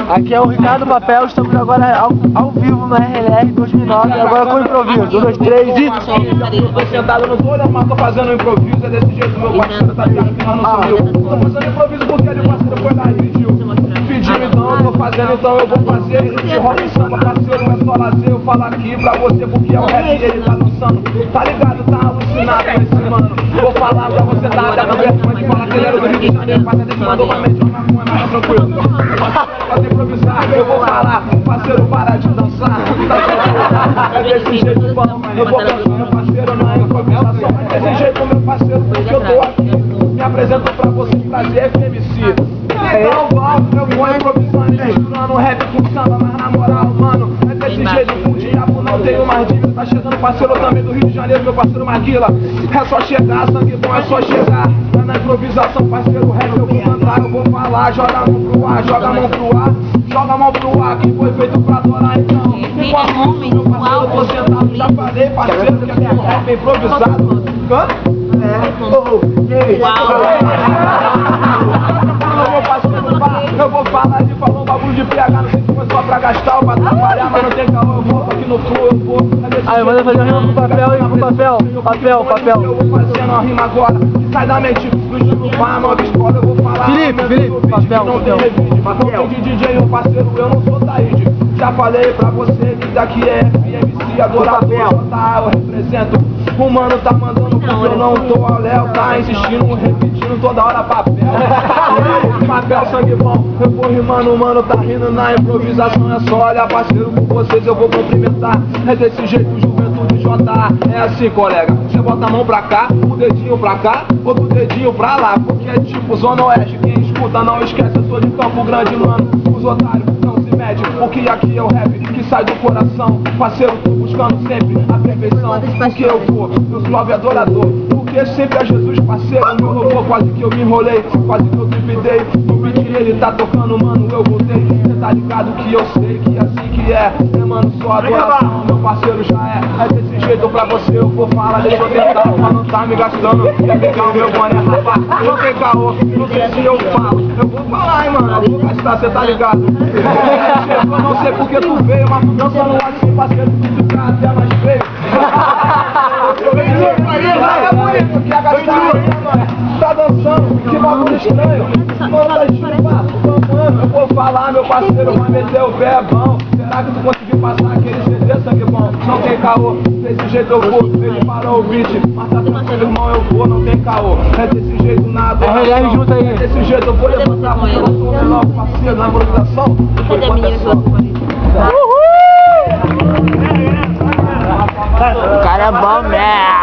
Aqui é o Ricardo Papel, estamos agora ao vivo na RLR 2009, agora com improviso. 1, 2, 3 e... Tô sentado no touro, mas tô fazendo improviso, é desse jeito meu parceiro tá ligado que nós não sumiu. Tô fazendo improviso porque ali o parceiro foi lá e pediu, então eu tô fazendo, então eu vou fazer. Hip hop samba, parceiro, é só lazer. Eu falo aqui pra você porque é o rap e ele tá lançando. Tá ligado, tá alucinado com esse mano. Vou falar pra você, tá até no vergonha de falar que ele era do Rio de Janeiro. Passa desse mandou uma mente, uma maconha, mas tranquilo. Pode improvisar, eu vou falar, parceiro, para de dançar. É desse jeito, bom, eu vou dançando, parceiro, não é improvisação. É desse jeito, meu parceiro, porque eu tô aqui. Me apresento pra vocês, prazer, FMC. Então, eu vou improvisando, misturando rap com samba, mas na moral, mano, é desse jeito, com o diabo não tenho mais dívida. Tá chegando parceiro também do Rio de Janeiro, meu parceiro Maguila. É só chegar, sangue bom, é só chegar. É na improvisação, parceiro, rap eu vou cantar, eu vou falar. Joga a mão pro ar, joga a mão pro ar. Joga a mão pro ar, que foi feito pra adorar, então. Enquanto isso, meu parceiro, eu tô sentado. Já falei, parceiro, que aqui é um rap improvisado. Canta? Eu vou falar de falar um bagulho de PH, não sei se foi só pra gastar ou pra trabalhar, mas não tem calor, eu vou aqui no flow, eu vou. Aí, manda fazer uma rima com papel e com papel. Eu vou fazendo uma rima agora, que sai da mente, do estilo pá, nova escola, eu vou falar. Felipe, papel. Não tem de DJ, meu parceiro, eu não sou Taíde. Já falei pra você que daqui é FMC, agora eu represento. O mano tá mandando porque eu não tô, o Léo tá insistindo, repetindo toda hora papel. Papel, sangue bom, eu vou rimando, o mano tá rindo na improvisação. É só olhar, parceiro, com vocês eu vou cumprimentar. É desse jeito, juventude JA. É assim, colega, você bota a mão pra cá, o dedinho pra cá, outro dedinho pra lá. Porque é tipo Zona Oeste, quem escuta não esquece, eu sou de Campo Grande, mano. Os otários não se mede, porque aqui é o rap que sai do coração. Parceiro, tô buscando sempre a perfeição, porque eu sou adorador, porque sempre é Jesus, parceiro. Meu robô, quase que eu me enrolei, quase que eu tripidei. No beat ele tá tocando, mano, eu voltei. Cê tá ligado que eu sei que assim que é, mano, só adoração. Meu parceiro já é desse jeito pra você eu vou falar. Deixa eu tentar, pra não tá me gastando. Quer pegar o meu boné, rapaz, não tem caô, não sei se eu falo. Eu vou falar, hein, mano, eu vou gastar, cê tá ligado. Eu não sei porque tu veio, mas tu dançando assim, parceiro, tu fica até mais feio. É bonito que a gastar, tá dançando, que bagulho estranho. Eu vou falar, meu parceiro, vai meter o pé, é bom. Será que tu conseguiu passar aquele CD, sangue bom? Não tem caô, desse jeito eu vou. Ele parou o beat, mas tá tranquilo, irmão, eu vou, não tem caô. É desse jeito na adoração, junto aí. É desse jeito eu vou levantar, porque eu sou o menor parceiro na improvisação. O cara é bom, né?